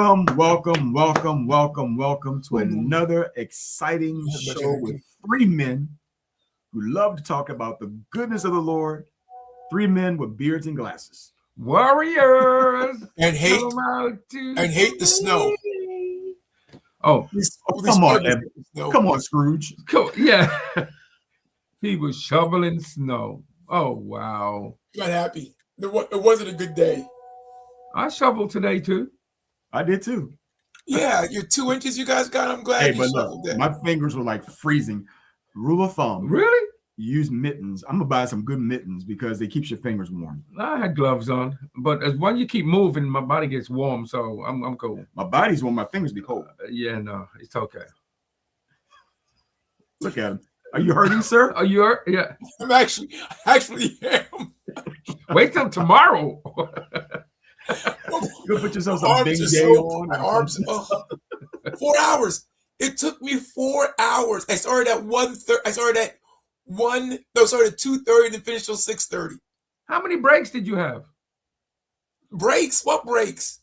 Welcome to another exciting show with three men who love to talk about the goodness of the Lord. Three men with beards and glasses. Warriors and hate the snow. Oh, come on, Evan. Come on, Scrooge. Yeah. He was shoveling snow. Oh, wow. Not happy. It wasn't a good day. I shoveled today, too. I did, too. Yeah, your 2 inches you guys got, I'm glad you shoveled that. My fingers were like freezing. Rule of thumb. Really? Use mittens. I'm going to buy some good mittens because they keep your fingers warm. I had gloves on, but as when you keep moving, my body gets warm, so I'm cool. My body's warm. My fingers be cold. Yeah, no, it's okay. Look at him. Are you hurting, sir? Are you hurt? Yeah. I'm actually am. Wait till tomorrow. Go put yourself some big day on. My arms. 4 hours. It took me 4 hours. I started at 1:30. I started at 2:30 and finished till 6:30. How many breaks did you have? Breaks? What breaks?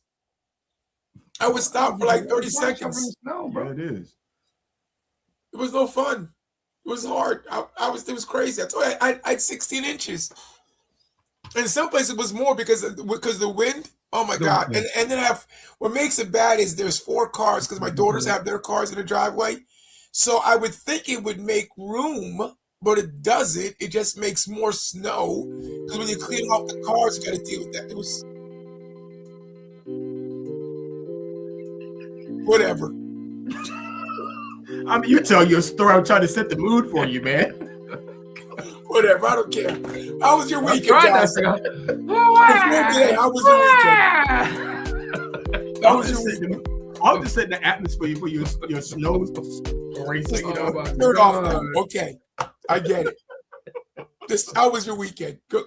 I would stop for like 30 seconds. No, bro. Yeah, it is. It was no fun. It was hard. It was crazy. I told you I had 16 inches. And in some places it was more because the wind. Oh my God. And then what makes it bad is there's 4 cars because my daughters have their cars in the driveway. So I would think it would make room, but it doesn't. It just makes more snow. Because when you clean off the cars, you gotta deal with that. It was whatever. I mean, you tell your story. I'm trying to set the mood for you, man. Whatever, I don't care. How was your weekend, guys? How was your weekend? I'll just set the atmosphere for your snow story. So you know, turn off now. Okay, I get it. How was your weekend? Good.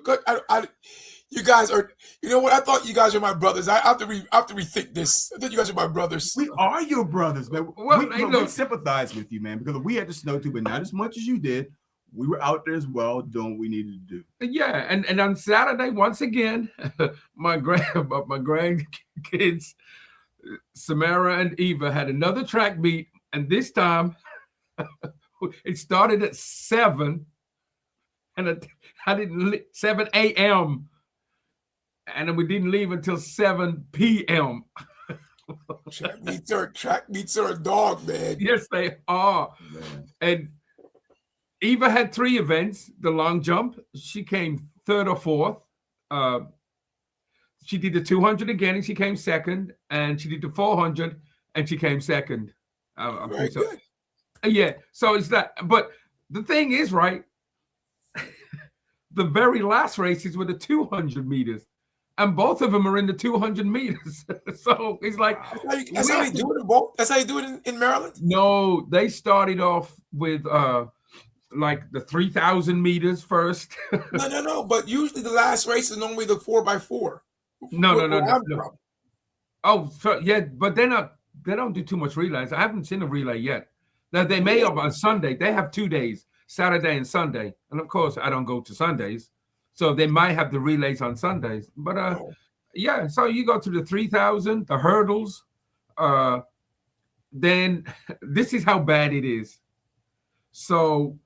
You guys are. You know what? I thought you guys are my brothers. I have to rethink this. I thought you guys are my brothers. We are your brothers, man. We sympathize with you, man, because we had to snow too, but not as much as you did. We were out there as well doing what we needed to do. Yeah, and on Saturday, once again, my grandkids, Samara and Eva, had another track meet, and this time it started at 7, and I didn't 7 a.m. and we didn't leave until 7 p.m. Track meets are a dog, man. Yes, they are, man. And Eva had 3 events. The long jump, she came 3rd or 4th. She did the 200 again, and she came 2nd. And she did the 400, and she came 2nd. Very good. Yeah, so it's that. But the thing is, right, the very last races were the 200 meters. And both of them are in the 200 meters. So it's like... That's how you do it in both? That's how you do it in Maryland? No, they started off with... like the 3,000 meters first. No. But usually the last race is normally the 4x4. No. Oh, so, yeah, but they don't do too much relays. I haven't seen a relay yet. Now they may have on Sunday. They have 2 days, Saturday and Sunday. And of course, I don't go to Sundays, so they might have the relays on Sundays. But yeah. So you go to the 3,000, the hurdles. Then this is how bad it is. So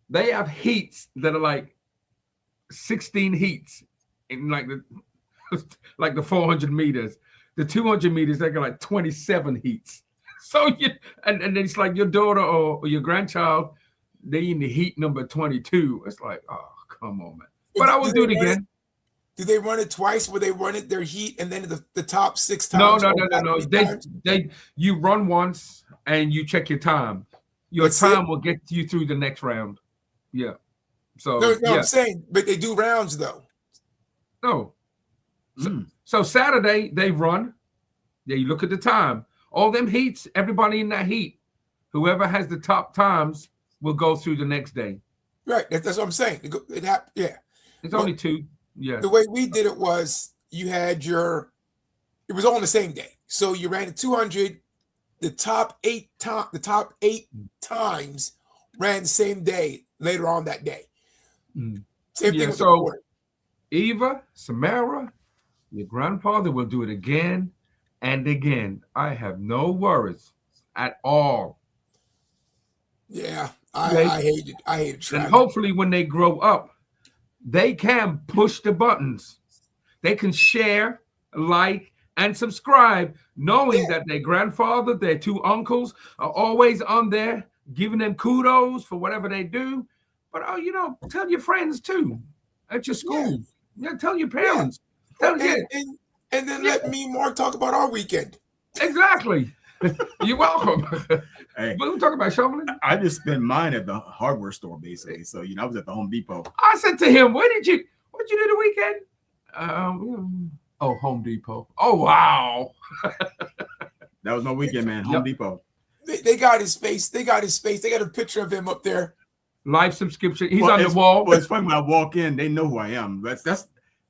they have heats that are like 16 heats in like the 400 meters. The 200 meters, they got like 27 heats. So and it's like your daughter or your grandchild, they in the heat number 22. It's like, oh, come on, man. But I will do it again. Do they run it twice where they run it their heat and then the top 6 times? No. You run once and you check your time. Your time will get you through the next round. Yeah. So no, I'm saying, but they do rounds though. No. So Saturday they run. Yeah, you look at the time. All them heats, everybody in that heat, whoever has the top times will go through the next day. Right. That's what I'm saying. It's only 2. Yeah. The way we did it was you had it was all on the same day. So you ran the 200. The top 8 times ran the same day later on that day. Same thing with the Eva, Samara, your grandfather will do it again. And again, I have no worries at all. Yeah, They, I hated and track. hopefully when they grow up, they can push the buttons. They can share, like, and subscribe, knowing Yeah, that their grandfather, their two uncles are always on there, giving them kudos for whatever they do. But tell your friends too at your yeah, school. Yeah, tell your yeah. parents. Well, Tell yeah, and then yeah, let me and Mark talk about our weekend. exactly. You're welcome. Hey, What we talking about, shoveling? I just spent mine at the hardware store basically. So I was at the Home Depot. I said to him, what did you do the weekend? Home Depot. Oh wow. That was my weekend, man. Home Yep. Depot. They got his face. They got his face. They got a picture of him up there. Live subscription. He's on the wall. Well, it's funny when I walk in, they know who I am. That's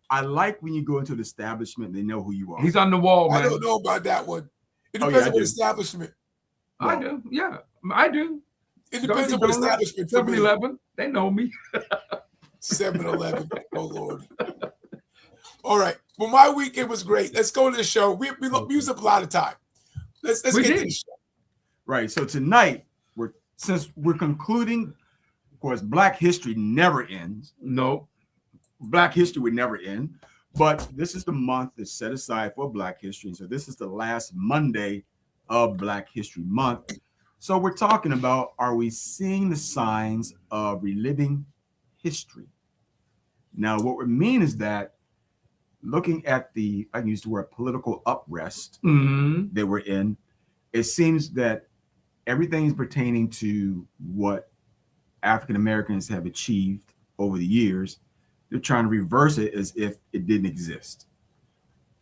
I like when you go into the establishment, they know who you are. He's on the wall, man. I don't know about that one. It Oh, depends yeah, on what establishment. I do. Yeah, I do. It depends on what establishment. 7-Eleven. They know me. 7-Eleven. Oh Lord. All right. Well, my weekend was great. Let's go to the show. We used up a lot of time. Let's get to the show. Right. So tonight, since we're concluding, of course, Black history never ends. No. Black history would never end. But this is the month that's set aside for Black history. So this is the last Monday of Black History Month. So we're talking about, are we seeing the signs of reliving history? Now, what we mean is that looking at I can use the word political uprest they were in, it seems that everything is pertaining to what African Americans have achieved over the years. They're trying to reverse it as if it didn't exist,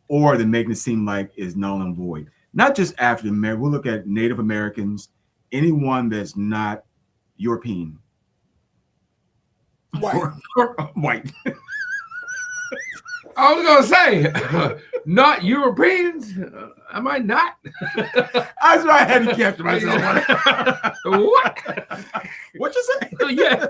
or they're making it seem like it's null and void. Not just African American. We'll look at Native Americans, anyone that's not European, white. I was gonna say, not Europeans. Am I not? That's why I had to capture myself. What? What you say? Yeah,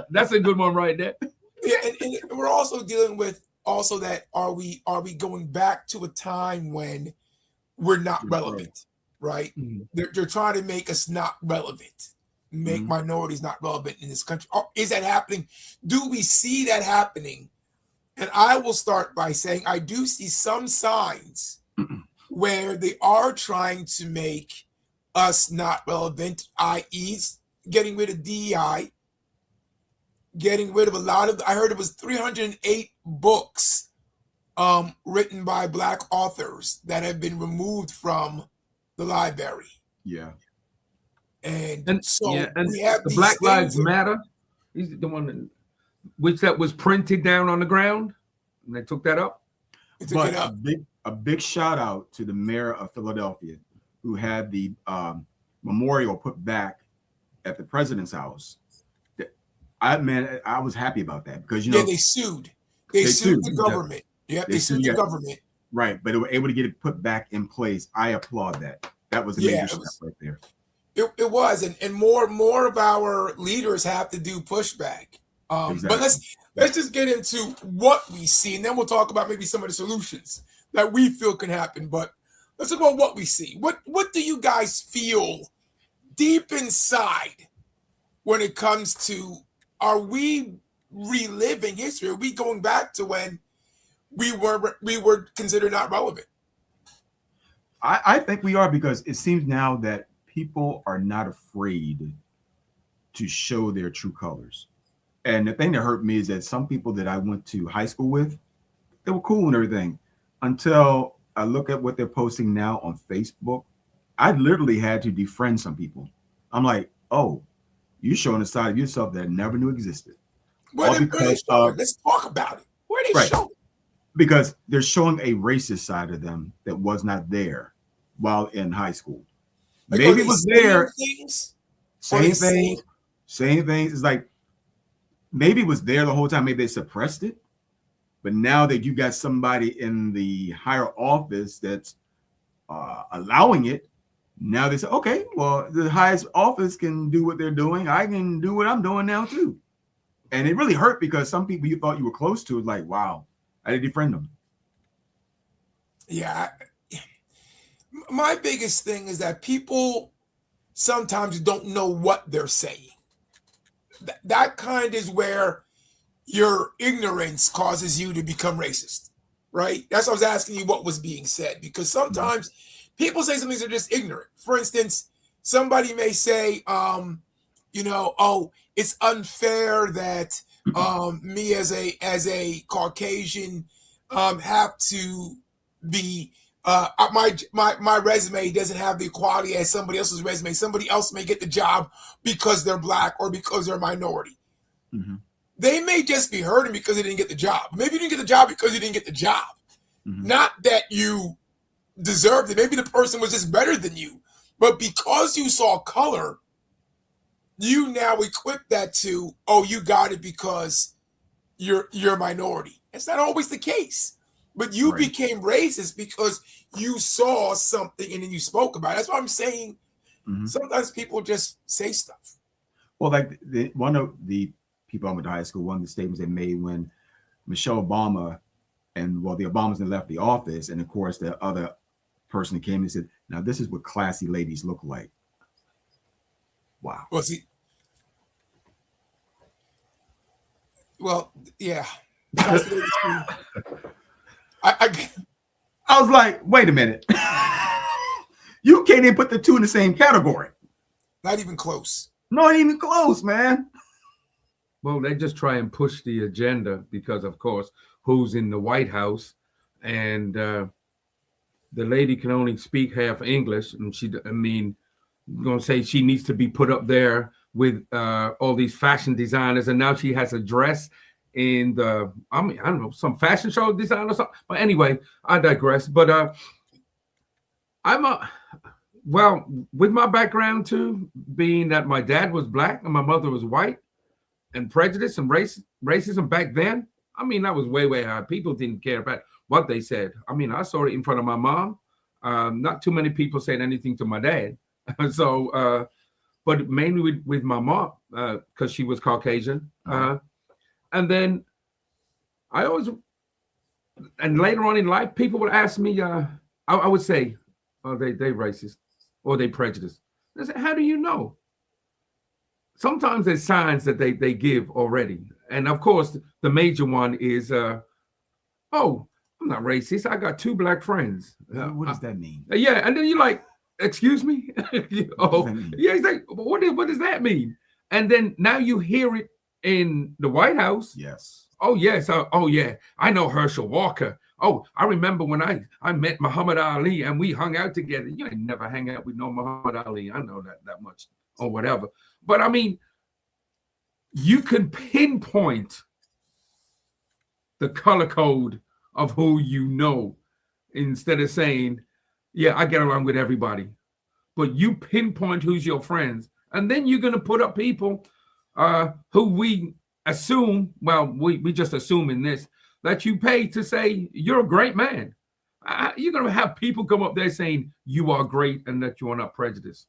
that's a good one right there. Yeah, and we're also dealing with that are we going back to a time when we're not relevant, right? Mm-hmm. They're trying to make us not relevant, make minorities not relevant in this country. Is that happening? Do we see that happening? And I will start by saying I do see some signs where they are trying to make us not relevant, i.e., getting rid of DEI, getting rid of a lot of, I heard it was 308 books written by Black authors that have been removed from the library. Yeah. And so and we have the these Black Lives things Matter. He's the one that was printed down on the ground, and they took that up. But a big shout out to the mayor of Philadelphia, who had the memorial put back at the president's house. I was happy about that because they sued. They sued the government. Yeah, they sued the government. Right, but they were able to get it put back in place. I applaud that. That was a major step right there. It was, and more of our leaders have to do pushback. Exactly. But let's just get into what we see, and then we'll talk about maybe some of the solutions that we feel can happen. But let's talk about what we see. What do you guys feel deep inside when it comes to, are we reliving history? Are we going back to when we were considered not relevant? I think we are, because it seems now that people are not afraid to show their true colors. And the thing that hurt me is that some people that I went to high school with, they were cool and everything, until I look at what they're posting now on Facebook. I literally had to defriend some people. I'm like, oh, you're showing a side of yourself that I never knew existed. Let's talk about it. Where are they showing? Because they're showing a racist side of them that was not there while in high school. Like, maybe it was there. Same things. It's like, maybe it was there the whole time. Maybe they suppressed it. But now that you got somebody in the higher office that's allowing it, now they say, okay, well, the highest office can do what they're doing. I can do what I'm doing now too. And it really hurt, because some people you thought you were close to, like, wow, I did defriend them. Yeah. My biggest thing is that people sometimes don't know what they're saying. That kind is where your ignorance causes you to become racist, right? That's why I was asking you what was being said, because sometimes people say some things that are just ignorant. For instance, somebody may say, oh, it's unfair that me as a Caucasian have to be my resume doesn't have the equality as somebody else's resume. Somebody else may get the job because they're black or because they're a minority. Mm-hmm. They may just be hurting because they didn't get the job. Maybe you didn't get the job because you didn't get the job. Mm-hmm. Not that you deserved it. Maybe the person was just better than you. But because you saw color, you now equip that to, oh, you got it because you're a minority. It's not always the case. But you became racist because you saw something and then you spoke about it. That's what I'm saying. Sometimes people just say stuff. Well, like one of the people I went to high school, one of the statements they made when Michelle Obama and the Obamas then left the office, and of course the other person came and said, "Now this is what classy ladies look like." Wow. Well, see, yeah. I was like, wait a minute. You can't even put the two in the same category. Not even close. Not even close, man. Well, they just try and push the agenda because, of course, who's in the White House, and the lady can only speak half English, and I'm gonna say she needs to be put up there with all these fashion designers, and now she has a dress in I don't know, some fashion show design or something. But anyway, I digress. But well, with my background too, being that my dad was black and my mother was white, and prejudice and racism back then, that was way, way high. People didn't care about what they said. I saw it in front of my mom. Not too many people said anything to my dad. So, but mainly with my mom, because she was Caucasian. And then and later on in life, people would ask me, I would say, oh, they racist or they prejudiced. I said, how do you know? Sometimes there's signs that they give already. And of course, the major one is, oh, I'm not racist. I got 2 black friends. What does that mean? Yeah. And then you're like, excuse me? Oh, yeah. He's like, what does that mean? And then now you hear it in the White House. Yes. Oh, yes. Oh, yeah. I know Herschel Walker. Oh, I remember when I met Muhammad Ali and we hung out together. You ain't never hang out with no Muhammad Ali. I know that much or whatever. But you can pinpoint the color code of who you know instead of saying, yeah, I get along with everybody. But you pinpoint who's your friends. And then you're going to put up people who we assume, well, we just assume in this, that you pay to say, you're a great man. You're going to have people come up there saying, you are great and that you are not prejudiced.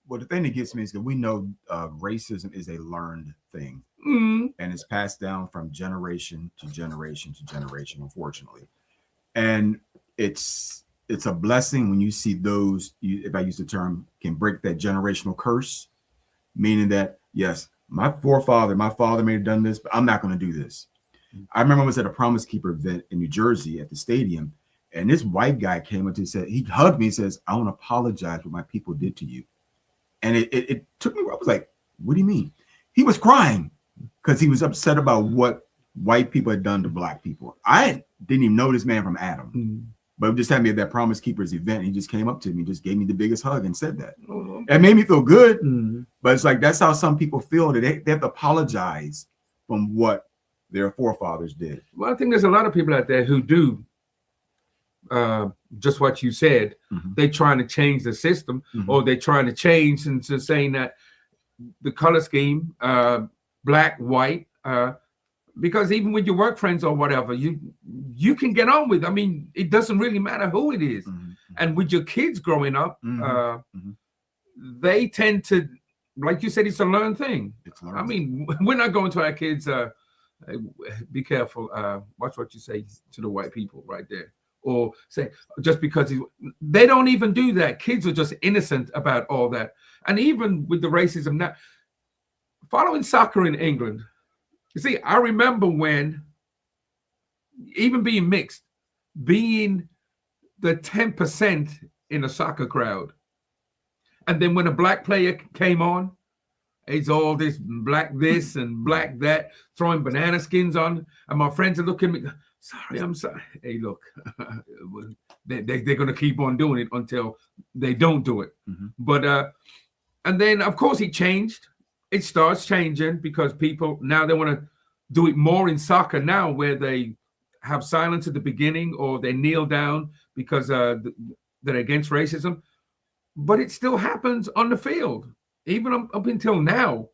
Well, the thing that gets me is that we know racism is a learned thing, and it's passed down from generation to generation to generation, unfortunately. And it's a blessing when you see those, if I use the term, can break that generational curse, meaning that, yes, my father may have done this, but I'm not going to do this. I remember I was at a Promise Keeper event in New Jersey at the stadium, and this white guy came up and said, he hugged me and says, I want to apologize for what my people did to you. And it took me, I was like, what do you mean? He was crying because he was upset about what white people had done to black people. I didn't even know this man from Adam, but just had me at that Promise Keepers event. He just came up to me, just gave me the biggest hug and said that. It made me feel good, but it's like, that's how some people feel, that they have to apologize from what their forefathers did. Well, I think there's a lot of people out there who do just what you said. They're trying to change the system, or they're trying to change into saying that the color scheme, black, white, because even with your work friends or whatever, you can get on with. It doesn't really matter who it is. And with your kids growing up, they tend to, like you said, it's a learned thing. We're not going to our kids, be careful, watch what you say to the white people right there. or say just because they don't even do that. Kids are just innocent about all that. And even with the racism now, following soccer in England, you see, I remember when even being mixed, being the 10% in a soccer crowd. And then when a black player came on, it's all this black this and black that, throwing banana skins on. And my friends are looking at me, sorry, I'm sorry. Hey, look, they're going to keep on doing it until they don't do it. Mm-hmm. But, and then, of course, it changed. It starts changing because people, now they want to do it more in soccer now, where they have silence at the beginning or they kneel down because they're against racism. But it still happens on the field. Even up until now,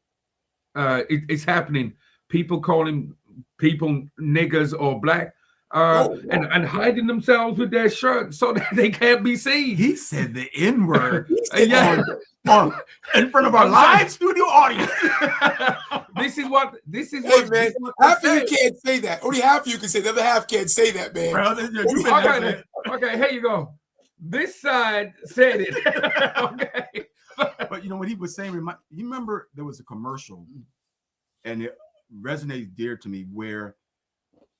it's happening. People calling people niggers or black and hiding themselves with their shirt so that they can't be seen. He said the N-word Yeah. in front of our live studio audience. This is what Hey, man, half of you can't say that. Only half of you can say. The other half can't say that, man. Bro, okay, here you go. This side said it. Okay. But you know what he was saying? You remember there was a commercial, and it resonates dear to me, where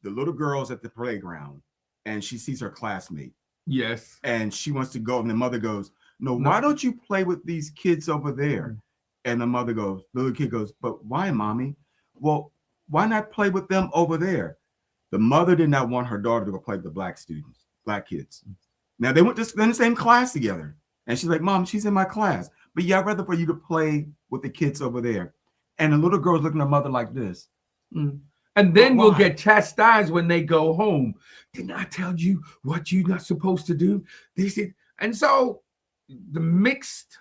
the little girl's at the playground, and she sees her classmate. Yes. And she wants to go, and the mother goes, "No, why don't you play with these kids over there?" And the mother goes, the little kid goes, "But why, mommy?" "Well, why not play with them over there?" The mother did not want her daughter to go play with the black students, black kids. Now they went in the same class together, and she's like, "Mom, she's in my class, but yeah, I'd rather for you to play with the kids over there." And the little girl's looking at her mother like this. And then we'll get chastised when they go home. Didn't I tell you what you're not supposed to do? And so the mixed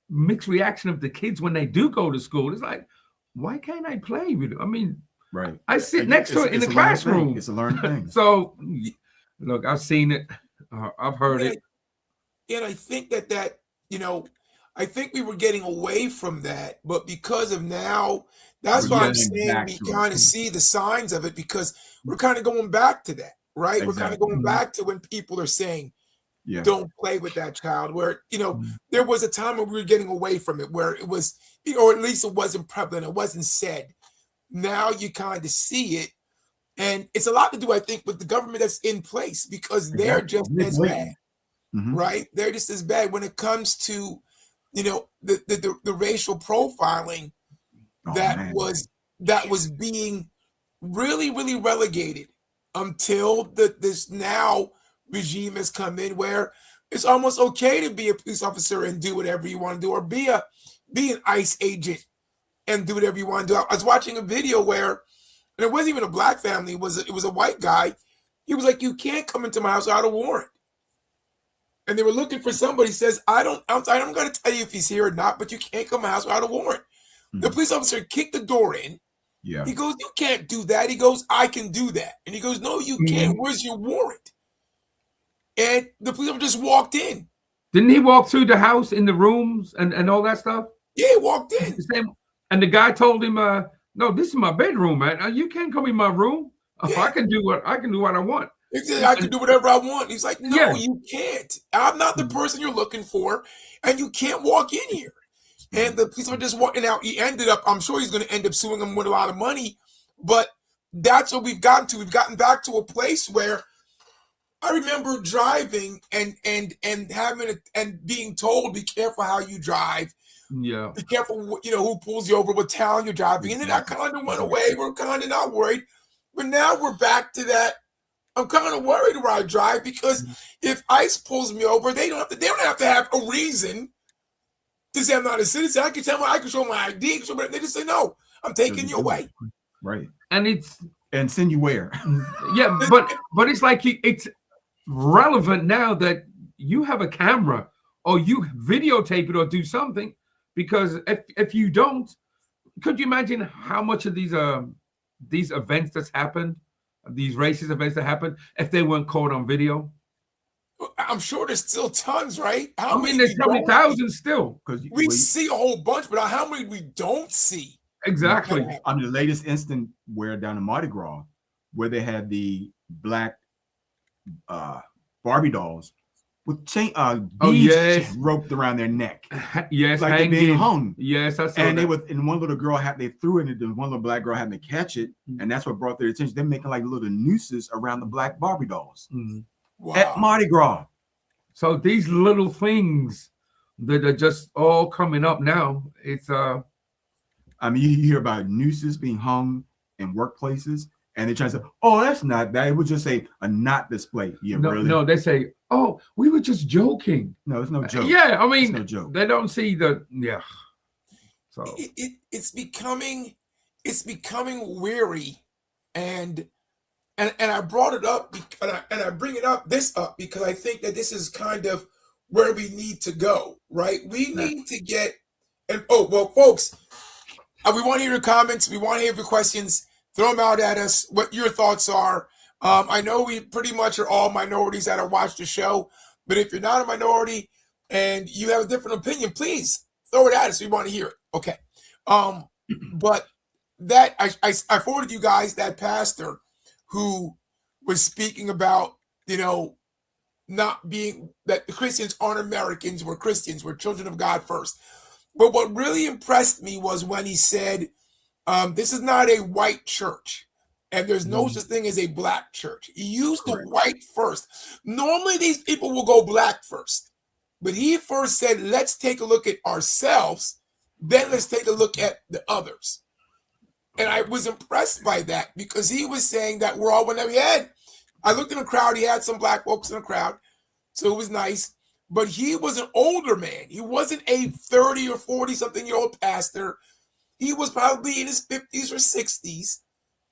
reaction of the kids when they do go to school is like, why can't I play with it? I mean, right. I sit next to it in the classroom. It's a learned thing. So look, I've seen it. I've heard it. And I think that, I think we were getting away from that, but because of now, that's why I'm saying we kind of see the signs of it, because we're kind of going back to that, right? Exactly. We're kind of going back to when people are saying, don't play with that child, where, there was a time when we were getting away from it, where it was, or at least it wasn't prevalent, it wasn't said. Now you kind of see it. And it's a lot to do, I think, with the government that's in place, because they're just as bad, right? They're just as bad when it comes to, the racial profiling that was being really, really relegated until this now regime has come in, where it's almost okay to be a police officer and do whatever you want to do, or be an ICE agent and do whatever you want to do. I was watching a video where, and it wasn't even a black family, it was a white guy. He was like, "You can't come into my house without a warrant." And they were looking for somebody. He says, I'm going to tell you if he's here or not, but you can't come to my house without a warrant. The police officer kicked the door in. Yeah. He goes, "You can't do that." He goes, "I can do that." And he goes, "No, you can't. Where's your warrant?" And the police officer just walked in. Didn't he walk through the house in the rooms and all that stuff? Yeah, he walked in. And the guy told him, "No, this is my bedroom, man. You can't come in my room. Yeah. I can do what I want." He said, "I can do whatever I want." He's like, "No, you can't. I'm not the person you're looking for, and you can't walk in here." And the police officer just walking out. He ended up, I'm sure he's going to end up suing him with a lot of money, but that's what we've gotten to. We've gotten back to a place where I remember driving and having and being told, "Be careful how you drive. Yeah, be careful, who pulls you over, what town you're driving." And then I kind of went away. We're kind of not worried, but now we're back to that. I'm kind of worried where I drive, because if ICE pulls me over, they don't have to have a reason to say I'm not a citizen. I can show my ID. They just say, "No, I'm taking you away." Right. And send you where? Yeah, but it's like it's relevant now that you have a camera or you videotape it or do something, because if you don't, could you imagine how much of these events that's happened, these racist events that happened, if they weren't caught on video? I'm sure there's still tons, right? There's probably thousands still, because we see a whole bunch, but how many we don't see? Exactly. I mean, the latest instant where down in Mardi Gras, where they had the black Barbie dolls with chain Oh, beads yes. just roped around their neck. Yes, Like they're being hanging. hung. Yes, I saw And that. and one little girl they threw it, and one little black girl had to catch it, and that's what brought their attention. They're making like little nooses around the black Barbie dolls at Mardi Gras. So these little things that are just all coming up now. It's I mean, you hear about nooses being hung in workplaces, and they try to say, "Oh, that's not that." It would just say a knot display. Yeah, no, really? no. They say, "Oh, we were just joking." No, it's no joke. Yeah, I mean, it's no joke. They don't see the So it's becoming weary, and I brought it up, and I bring it up because I think that this is kind of where we need to go, right? We need to get, and folks, we want to hear your comments. We want to hear your questions. Throw them out at us. What your thoughts are. I know we pretty much are all minorities that have watched the show, but if you're not a minority and you have a different opinion, please throw it at us. We want to hear it. Okay. But that I forwarded you guys that pastor who was speaking about, not being that the Christians aren't Americans, we're Christians, we're children of God first. But what really impressed me was when he said, this is not a white church, and there's no such thing as a black church. He used the white first. Normally, these people will go black first. But he first said, let's take a look at ourselves, then let's take a look at the others. And I was impressed by that because he was saying that we're all, whenever I looked in the crowd, he had some black folks in the crowd, so it was nice. But he was an older man. He wasn't a 30 or 40-something-year-old pastor. He was probably in his 50s or 60s.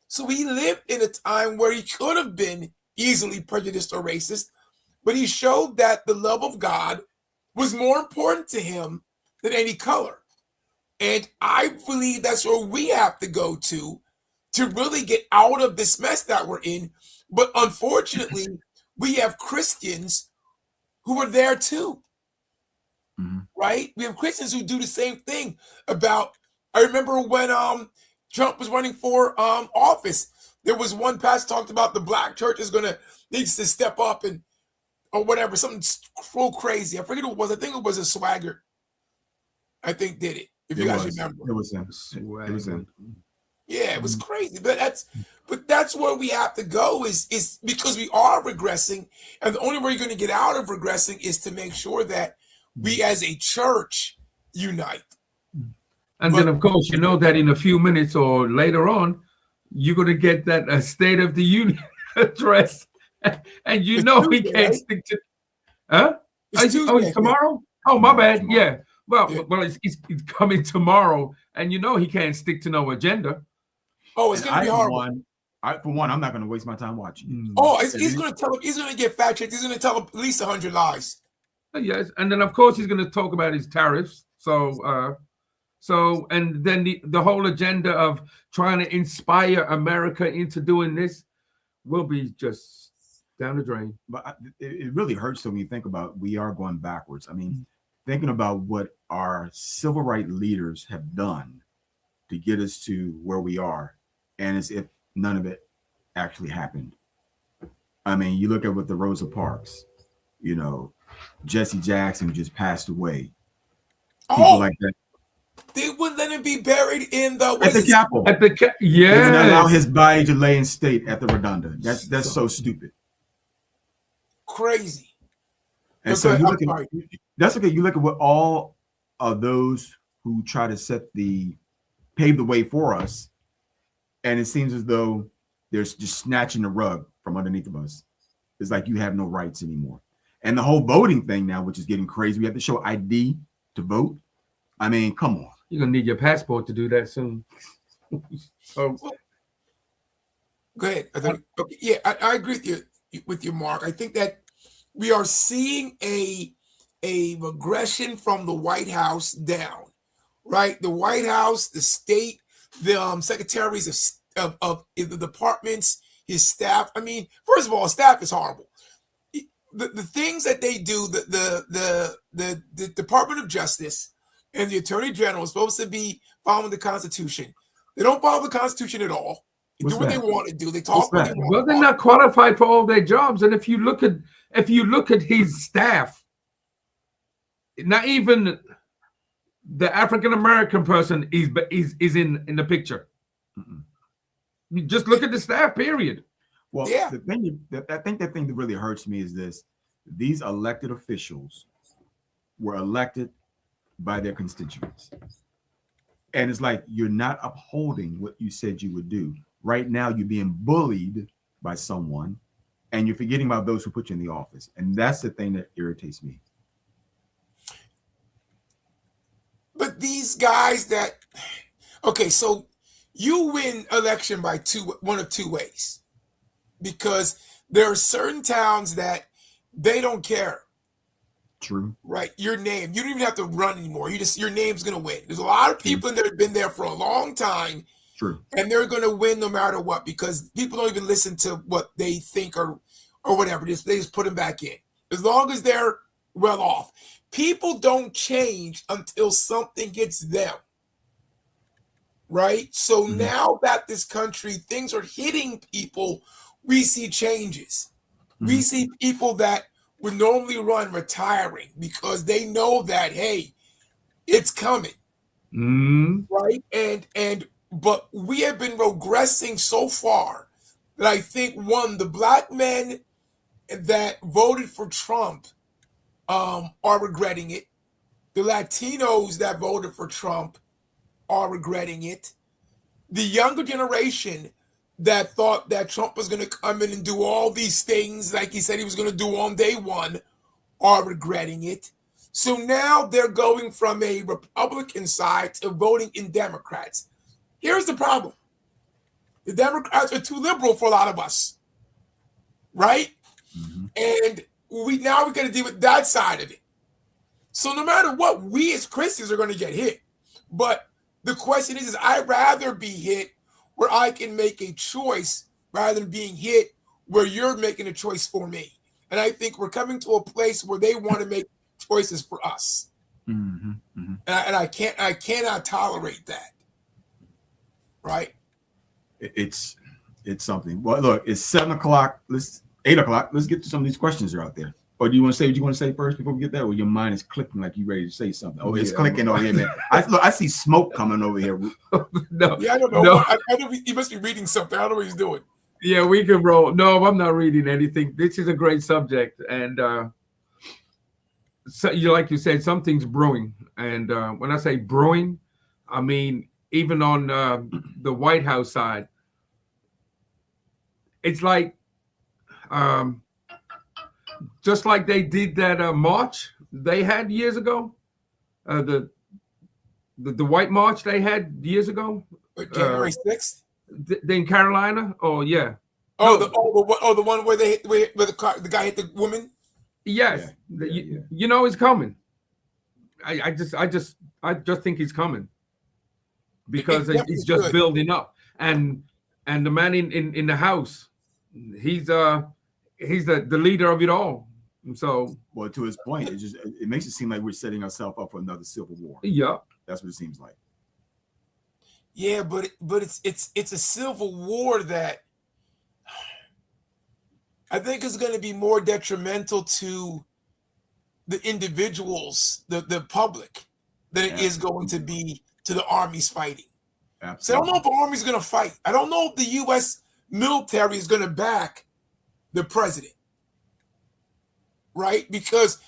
So he lived in a time where he could have been easily prejudiced or racist, but he showed that the love of God was more important to him than any color. And I believe that's where we have to go to really get out of this mess that we're in. But unfortunately, we have Christians who are there too, right? We have Christians who do the same thing I remember when Trump was running for office, there was one pastor talked about the black church needs to step up or whatever, something so crazy. I forget who it was. I think it was a Swagger. I think did it. If you guys remember. It was him. It was him. Yeah, it was crazy. But that's where we have to go is because we are regressing. And the only way you're going to get out of regressing is to make sure that we as a church unite. And then, of course, you know that in a few minutes or later on, you're going to get that State of the Union address. And you know he can't stick to... Huh? It's tomorrow? Oh, my bad. Yeah. Well, it's coming tomorrow. And you know he can't stick to no agenda. Oh, it's going to be horrible. For one, I'm not going to waste my time watching. Oh, he's going to tell him. He's going to get fact checked. He's going to tell him at least 100 lies. Yes, and then of course he's going to talk about his tariffs. So and then the whole agenda of trying to inspire America into doing this will be just down the drain. But it really hurts when you think about we are going backwards. I mean, thinking about what our civil rights leaders have done to get us to where we are, and as if none of it actually happened. I mean, you look at what the Rosa Parks, Jesse Jackson just passed away. People like that. They wouldn't let him be buried at the Capitol. Yeah. They would not allow his body to lay in state at the Rotunda. That's so stupid. Crazy. And so that's okay. You look at what all of those who try to pave the way for us, and it seems as though they're just snatching the rug from underneath of us. It's like you have no rights anymore. And the whole voting thing now, which is getting crazy, we have to show ID to vote. I mean, come on. You're gonna need your passport to do that soon. So, go ahead. Okay. Yeah, I agree with you, Mark. I think that we are seeing a regression from the White House down, right? The White House, the state, the secretaries of the departments, his staff. I mean, first of all, staff is horrible. The things that they do, the Department of Justice and the Attorney General is supposed to be following the Constitution. They don't follow the Constitution at all. They do what they want to do. They talk what they want. Well, they're not qualified for all their jobs. And if you look at if you look at his staff, not even the African American person is in the picture. Mm-mm. You just look at the staff. Period. Well, Yeah. the thing I think the thing that really hurts me is this: these elected officials were elected by their constituents, and it's like you're not upholding what you said you would do. Right now, you're being bullied by someone, and you're forgetting about those who put you in the office, and that's the thing that irritates me. But these guys that, okay, so you win election by one of two ways, because there are certain towns that they don't care. True. Right, your name. You don't even have to run anymore. Your name's gonna win. There's a lot of people that have been there for a long time. True. And they're gonna win no matter what, because people don't even listen to what they think or whatever. They just put them back in. As long as they're well off. People don't change until something gets them. Right? So now that this country, things are hitting people, we see changes. We see people that would normally run retiring because they know that, hey, it's coming. Right? But we have been regressing so far that I think, one, the black men that voted for Trump are regretting it. The Latinos that voted for Trump are regretting it. The younger generation that thought that Trump was going to come in and do all these things like he said he was going to do on day one are regretting it. So now they're going from a Republican side to voting in Democrats. Here's the problem. The Democrats are too liberal for a lot of us, right? And we got to deal with that side of it. So no matter what, we as Christians are going to get hit. But the question is I'd rather be hit where I can make a choice rather than being hit where you're making a choice for me. And I think we're coming to a place where they want to make choices for us. And I cannot tolerate that. Right? It's something. Well, look, it's 7 o'clock. 8 o'clock. Let's get to some of these questions that are out there. Or do you want to say what you want to say first before we get there? Or your mind is clicking like you ready to say something? Oh, it's clicking over here, man. I see smoke coming over here. No. Yeah, I don't know. No. I know he must be reading something. I don't know what he's doing. Yeah, we can roll. No, I'm not reading anything. This is a great subject. And so like you said, something's brewing. And when I say brewing, I mean, even on the White House side, it's like, just like they did that march they had years ago, the white march they had years ago, January 6th, in Carolina. Oh yeah. The one where the guy hit the woman. Yes, you know he's coming. I just think he's coming because he's just good. Building up, and the man in the house, he's the leader of it all. So, well, to his point, it makes it seem like we're setting ourselves up for another civil war. Yeah, that's what it seems like. Yeah, but it's a civil war that I think is going to be more detrimental to the individuals, the public, than it is going to be to the armies fighting. Absolutely. So I don't know if the army's going to fight. I don't know if the U.S. military is going to back the president, right? Because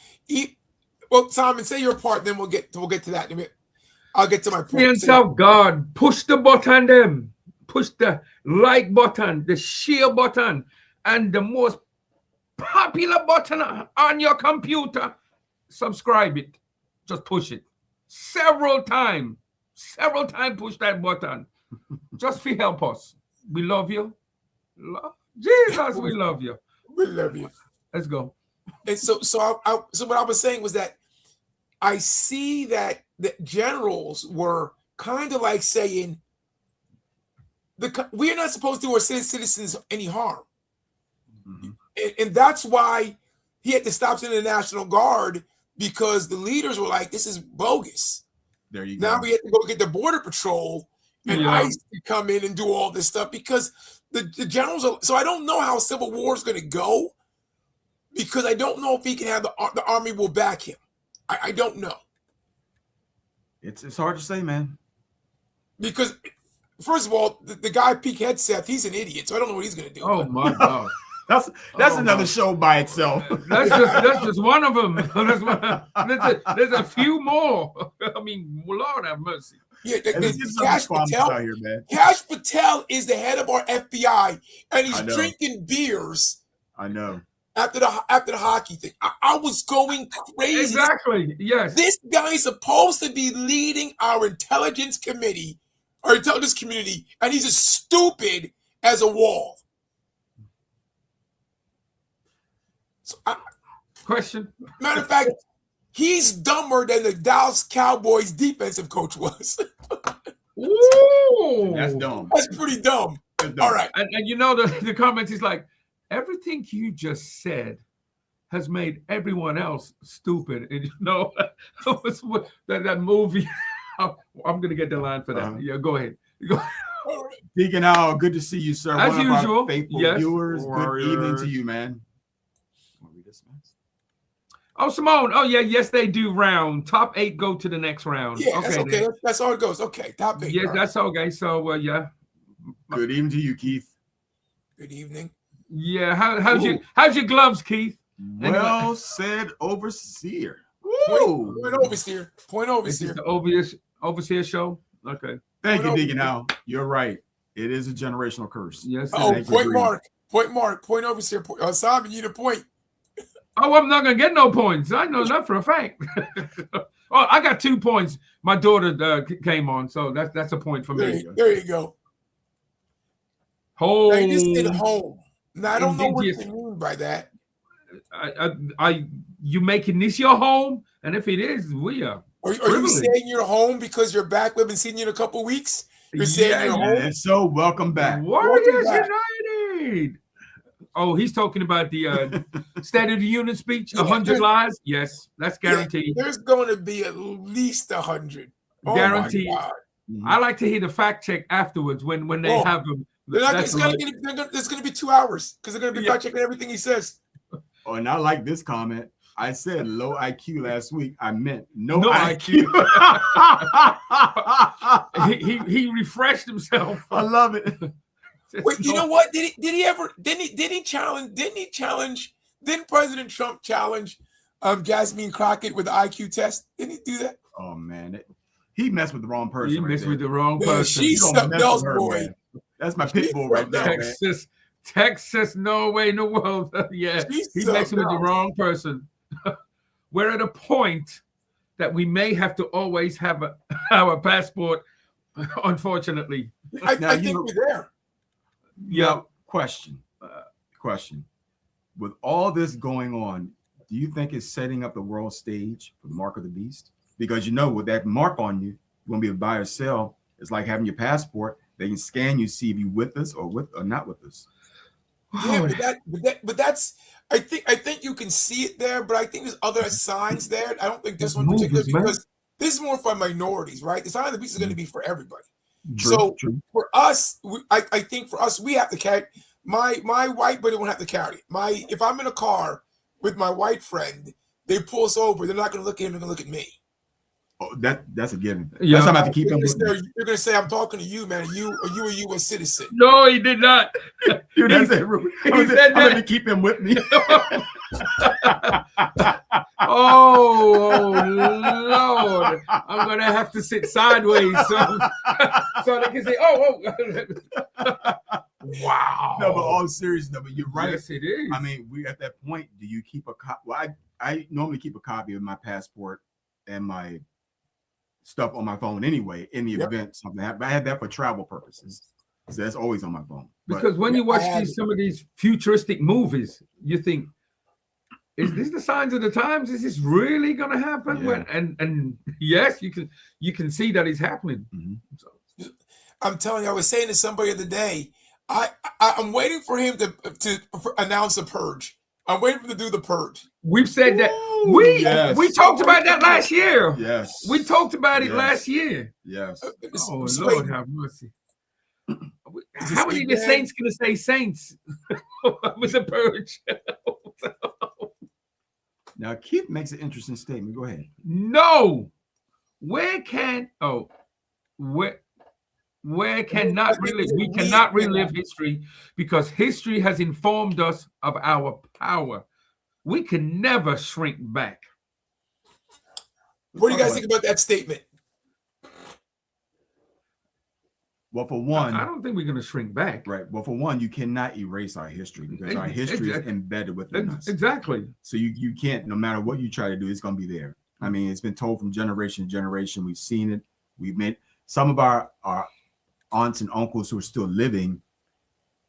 Simon, say your part, then we'll get to that in a minute. I'll get to my point. Hands of God, push the button, them. Push the like button, the share button, and the most popular button on your computer. Subscribe it. Just push it. Several times. Push that button. Just to help us. We love you. Jesus, we love you. We love you. Let's go. And so what I was saying was that I see that the generals were kind of like saying, we are not supposed to do our citizens any harm. And that's why he had to stop sending the National Guard, because the leaders were like, this is bogus. There you go. Now we have to go get the Border Patrol and ICE to come in and do all this stuff, because the generals are. So I don't know how Civil War is going to go, because I don't know if he can have the army will back him. I don't know. It's hard to say, man. Because first of all, the guy Pete Hegseth, he's an idiot, so I don't know what he's going to do. Oh my God. That's another show by itself. That's just one of them. There's a few more. I mean, Lord have mercy. Yeah, Cash Patel out here, man. Cash Patel is the head of our FBI, and he's drinking beers. I know. After the hockey thing, I was going crazy. Exactly. Yes. This guy is supposed to be leading our intelligence committee, our intelligence community, and he's as stupid as a wall. So Question. Matter of fact, he's dumber than the Dallas Cowboys defensive coach was. Ooh, that's dumb. That's pretty dumb. That's dumb. All right. And you know the comments is like, everything you just said has made everyone else stupid. And you know, that movie. I'm gonna get the line for that. Yeah, go ahead. Deacon Al, good to see you, sir. As One usual, of our faithful viewers. Good evening to you, man. Oh, Simone. Oh, yeah. Yes, they do round. Top 8 go to the next round. Yeah, that's okay. That's all it goes. Okay, top 8. Yeah, that's okay. So, yeah. Good evening to you, Keith. Good evening. Yeah. How's your gloves, Keith? Well said, overseer. Point overseer. Point overseer. Is this the overseer show? Okay. Thank you, Deacon Al. You're right. It is a generational curse. Yes. Oh, point mark. Point mark. Point overseer. Simon, you need a point. Oh, I'm not gonna get no points. I know that for a fact. Oh, I got 2 points. My daughter came on, so that's a point for me. There you go. Home. Now, you just said home. Now I don't know what you mean by that. You making this your home? And if it is, we are. Are you saying you're home because you're back? We've been seeing you in a couple weeks. You're saying you're home. And so welcome back. Warriors United. Oh, he's talking about the State of the Union speech, 100 lies. Yes, that's guaranteed. There's going to be at least 100. Guaranteed. I like to hear the fact check afterwards when they have them. It's going to be 2 hours because they're going to be fact checking everything he says. Oh, and I like this comment. I said low IQ last week. I meant no IQ. he refreshed himself. I love it. Wait, you know what? Didn't President Trump challenge Jasmine Crockett with the IQ test? Didn't he do that? Oh man, he messed with the wrong person. He messed with the wrong person. She's something else, boy. Man. That's my pit bull right there. Texas, no way in the world. Yeah, he's messing with the wrong person. We're at a point that we may have to always have our passport, unfortunately. I think we're there. Yeah. Question. With all this going on, do you think it's setting up the world stage for the mark of the beast? Because you know, with that mark on you, you won't be able to buy or sell. It's like having your passport. They can scan you, see if you're with us or not with us. Yeah, but that's. I think you can see it there, but I think there's other signs there. I don't think this one particular because this is more for minorities, right? The sign of the beast is going to be for everybody. True. For us, I think for us, we have to carry my white buddy won't have to carry it. If I'm in a car with my white friend, they pull us over. They're not going to look at him. They're going to look at me. Oh, that's a given. Yeah. That's how I have to keep him. You're going to say, "I'm talking to you, man. Are you a U.S. citizen?" No, he did not. He said that. I'm going to keep him with me. Oh Lord! I'm gonna have to sit sideways so they can say, "Oh." Wow. No, but all serious. No, but you're right. Yes, it is. I mean, we at that point. Do you keep a copy? Well, I normally keep a copy of my passport and my stuff on my phone anyway. In the event something happened, I had that for travel purposes. So that's always on my phone. Because when you watch some of these futuristic movies, you think, is this the signs of the times? Is this really going to happen? Yeah. And yes, you can see that it's happening. Mm-hmm. So. I'm telling you, I was saying to somebody the other day, I'm waiting for him to announce a purge. I'm waiting for him to do the purge. We've said that. We talked about that last year. Yes. We talked about it last year. Yes. Oh, Lord have mercy. How many of the saints going to say saints with the purge? Now, Keith makes an interesting statement. Go ahead. No. Where can where cannot relive? We cannot relive history because history has informed us of our power. We can never shrink back. What do you guys think about that statement? Well, for one, I don't think we're going to shrink back. Right. Well, for one, you cannot erase our history because our history is embedded within us. Exactly. So you can't, no matter what you try to do, it's going to be there. I mean, it's been told from generation to generation. We've seen it. We've made some of our aunts and uncles who are still living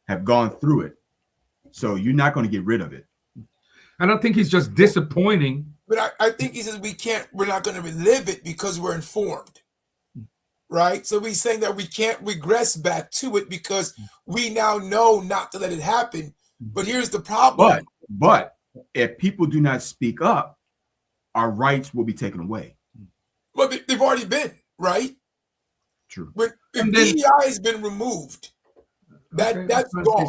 have gone through it. So you're not going to get rid of it. I don't think he's just disappointing. But I think he says we're not going to relive it because we're informed. Right? So he's saying that we can't regress back to it because we now know not to let it happen. But here's the problem. But if people do not speak up, our rights will be taken away. Well, they've already been, right? True. If DEI has been removed, that's gone.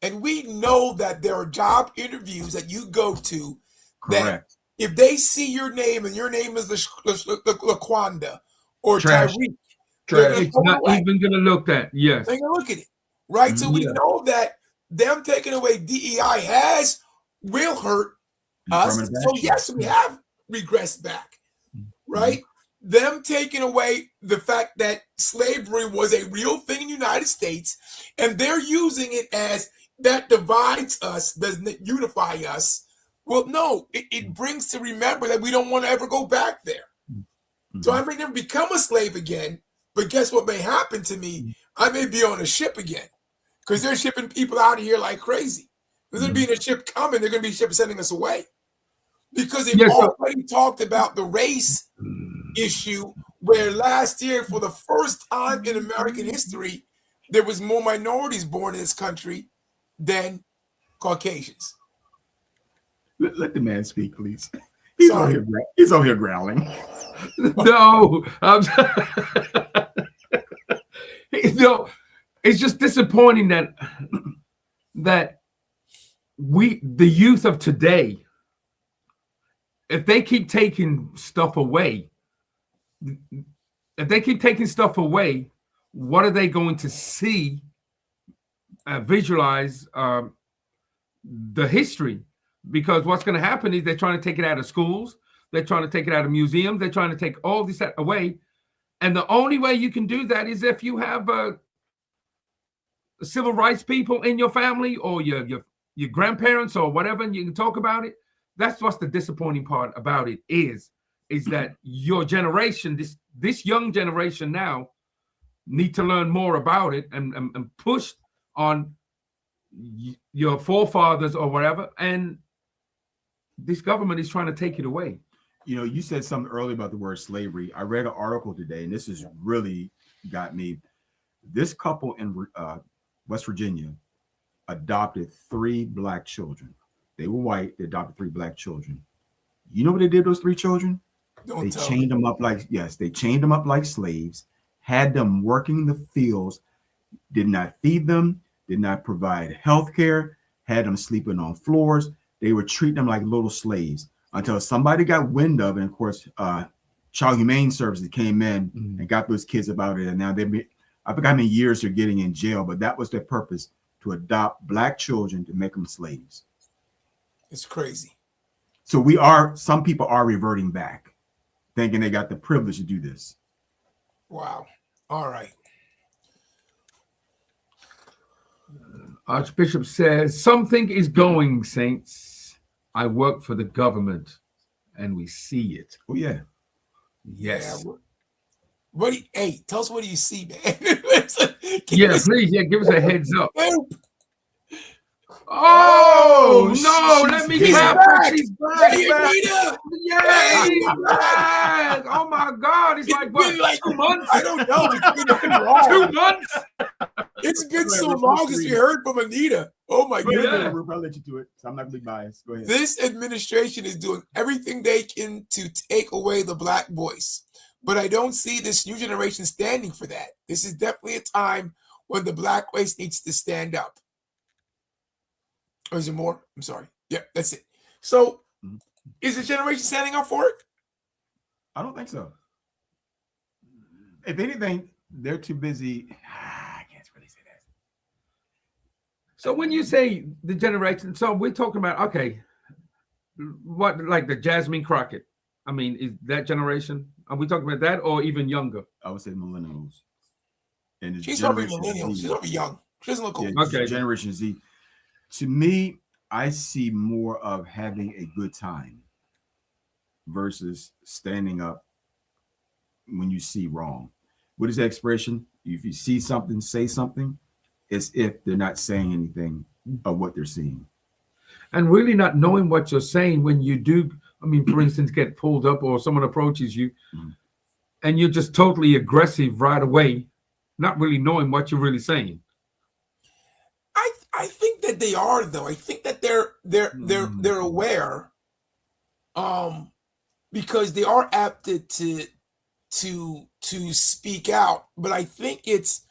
And we know that there are job interviews that you go to. Correct. That if they see your name and your name is Laquanda or Trash. Tyreek, it's not even going to look at. Yes. They're going to look at it. Right? So we know that them taking away DEI will hurt us. So yes, we have regressed back. Right? Them taking away the fact that slavery was a real thing in the United States, and they're using it as that divides us, doesn't unify us. Well, no, it brings to remember that we don't want to ever go back there. So I may never become a slave again, but guess what may happen to me? I may be on a ship again because they're shipping people out of here like crazy. There's going to be a ship coming. They're going to be ship sending us away because they've already talked about the race issue where last year, for the first time in American history, there was more minorities born in this country than Caucasians. Let the man speak, please. He's on here growling. No, it's just disappointing that the youth of today, if they keep taking stuff away, what are they going to see? Visualize the history. Because what's going to happen is they're trying to take it out of schools. They're trying to take it out of museums. They're trying to take all this away. And the only way you can do that is if you have civil rights people in your family or your grandparents or whatever, and you can talk about it. That's what's the disappointing part about it is that your generation, this young generation now, need to learn more about it and push on your forefathers or whatever. And this government is trying to take it away. You know, you said something earlier about the word slavery. I read an article today, and this has really got me. This couple in West Virginia adopted 3 black children. They were white. They adopted 3 black children. You know what they did to those 3 children? They chained them up like slaves, had them working the fields, did not feed them, did not provide health care, had them sleeping on floors. They were treating them like little slaves until somebody got wind of it. And of course, Child Humane Services came in and got those kids about it. And now I forgot how many years they're getting in jail, but that was their purpose, to adopt black children to make them slaves. It's crazy. So some people are reverting back, thinking they got the privilege to do this. Wow. All right. Archbishop says, something is going, saints. I work for the government and we see it. Oh, yeah. Yes. Yeah, tell us what do you see, man? Please, give us a heads up. Oh, no, let me clap her. She's back. Yay, she's back. Oh, my God. It's like, what, 2 months? I don't know. It's been long. 2 months? It's been so long since we heard from Anita. Oh, my goodness. We'll probably let you do it. So I'm not going to be biased. Go ahead. This administration is doing everything they can to take away the black voice. But I don't see this new generation standing for that. This is definitely a time when the black race needs to stand up. Or is there more? I'm sorry. Yeah, that's it. So, Mhm. is the generation standing up for it? I don't think so. If anything, they're too busy. I can't really say that. So when you say the generation, so we're talking about, okay, what, like the Jasmine Crockett? I mean, is that generation? Are we talking about that or even younger? I would say millennials and it's She's probably Generation millennial. She's Z. probably young. She doesn't look Yeah, old. Okay. Generation Z. To me, I see more of having a good time versus standing up when you see wrong. What is that expression? If you see something, say something. As if they're not saying anything of what they're seeing. And really not knowing what you're saying when you do, I mean, for instance, get pulled up or someone approaches you Mhm. and you're just totally aggressive right away, not really knowing what you're really saying. I think that they are though. I think that they're aware, because they are apt to speak out. But I think it's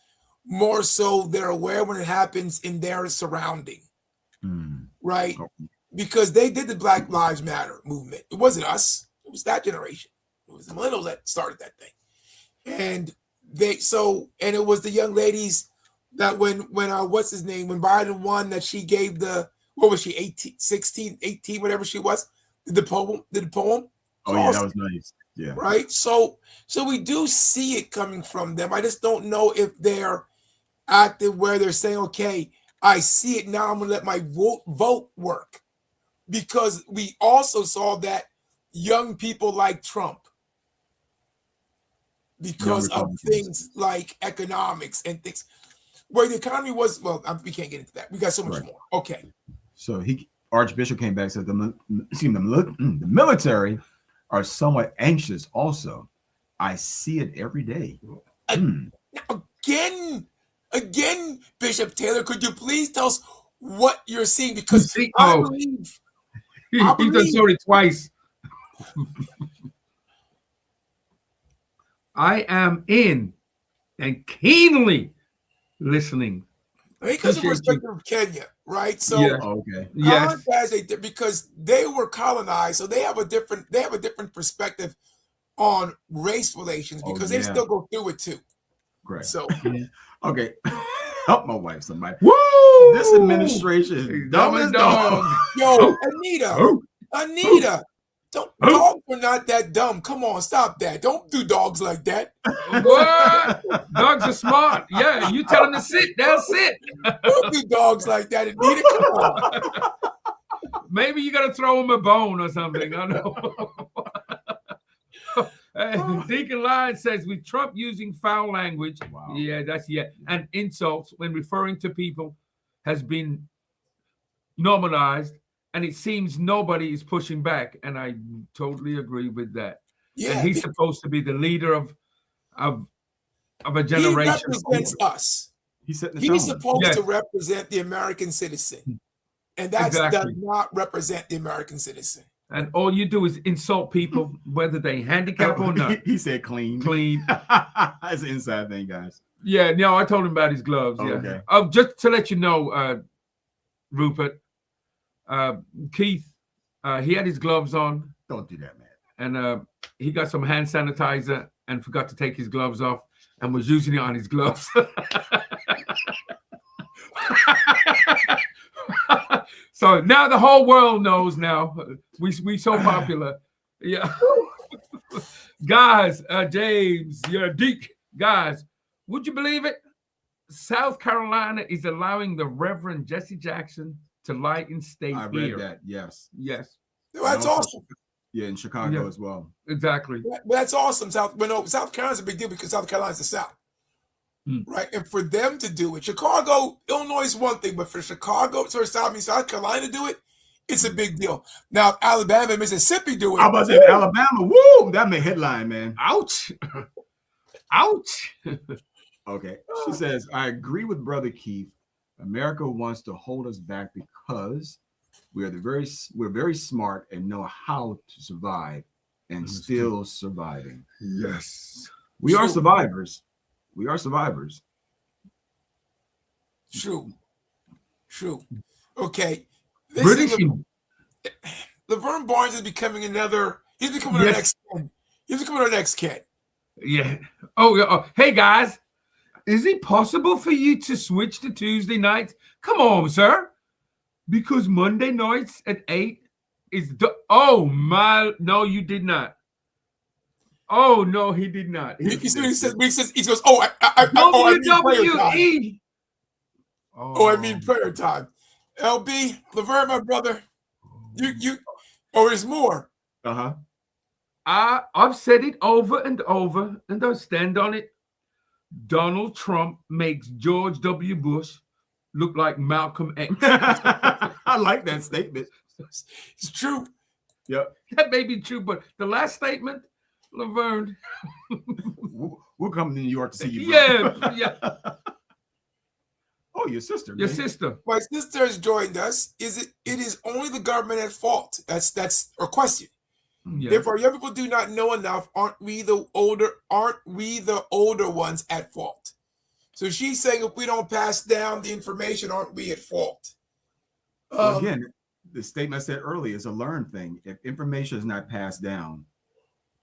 more so they're aware when it happens in their surrounding, Mm. right? Oh, Because they did the Black Lives Matter movement. It wasn't us. It was that generation. It was the millennials that started that thing. And and it was the young ladies that when what's his name, when Biden won, that she gave the, what was she, 18, 16, 18, whatever she was, did the poem. oh yeah, that was nice. Yeah. Right. So we do see it coming from them. I just don't know if they're active where they're saying, okay, I see it now, I'm gonna let my vote work. Because we also saw that young people like Trump Young because of Republicans. things like economics and things where the economy was, well, we can't get into that. We got so much Right. more. Okay. So Archbishop came back and said the military are somewhat anxious also. I see it every day. Now, again, Bishop Taylor, could you please tell us what you're seeing? Because See, I oh, believe he's done sorry twice. I am in and keenly listening. because of Appreciate you. perspective of Kenya, right? So Yeah. Oh, okay. Yes. because they were colonized, so they have a different perspective on race relations Oh, because they yeah. still go through it too. Great. So Okay. Help my wife, somebody. Woo! This administration is dumb as dog. yo, Anita, Oh, dogs are not that dumb. Come on, stop that. Don't do dogs like that. what? Dogs are smart. Yeah, you tell them to sit, they'll sit. Don't do dogs like that, Anita. Come on. Maybe you got to throw them a bone or something. I know. Deacon Lyon says, with Trump using foul language, Wow. and insults when referring to people has been normalized, and it seems nobody is pushing back. And I totally agree with that. Yeah, and he's supposed to be the leader of a he generation. represents us. He's setting the He's tone. supposed to represent the American citizen, and that does not represent the American citizen. And all you do is insult people, whether they handicap or not. He said clean. Clean. That's an inside thing, guys. Yeah, no, I told him about his gloves. Yeah. Okay. Oh, just to let you know, Rupert, Keith, he had his gloves on. Don't do that, man. And he got some hand sanitizer and forgot to take his gloves off and was using it on his gloves. So now the whole world knows now. We so popular. Yeah. Guys, James, you're a geek. Guys, would you believe it? South Carolina is allowing the Reverend Jesse Jackson to lie in state I here. read that. Yes. Yes. That's awesome. Yeah, in Chicago as well. Exactly. That's awesome. South Carolina's a big deal because South Carolina's the South. Right. And for them to do it, Chicago, Illinois is one thing, but for Chicago, South Carolina to do it, it's a big deal. Now, if Alabama and Mississippi do it. I was in Alabama. Woo! That made headline, man. Ouch. Ouch. Okay. She says, I agree with Brother Keith. America wants to hold us back because we're very smart and know how to survive and still surviving. Yes. We are survivors. We are survivors. True. Okay. British. Laverne Barnes is becoming another. He's becoming our Yes. next Ken. He's becoming our next Ken. Yeah. Oh, yeah. Oh, hey, guys. Is it possible for you to switch to Tuesday nights? Come on, sir. Because Monday nights at 8 is oh my no, you did not. Oh no, he did not. You see what he says? He goes, "Oh, I mean prayer time. WWE. Oh, I mean prayer time." LB, Laverne, my brother, you. Oh, there's more. Uh-huh. I've said it over and over, and I'll stand on it. Donald Trump makes George W. Bush look like Malcolm X. I like that statement. It's true. Yep. That may be true, but the last statement, Laverne. We'll come to New York to see you. Yeah, yeah. Oh, your sister. Your man. sister. My sister has joined us. It is only the government at fault? That's a question. Yeah. If our young people do not know enough, aren't we the older ones at fault? So she's saying if we don't pass down the information, aren't we at fault? Well, again, the statement I said earlier is a learned thing. If information is not passed down,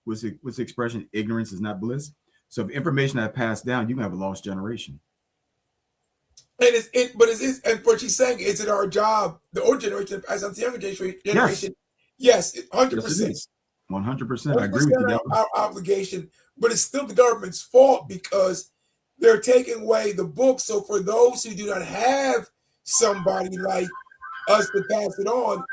what's the expression? Ignorance is not bliss. So if information not passed down, you can have a lost generation. And what she's saying, is it our job, the old generation, to pass on to the younger generation? Yes, 100%. 100%. I agree with you. Our obligation, but it's still the government's fault because they're taking away the book. So for those who do not have somebody like us to pass it on,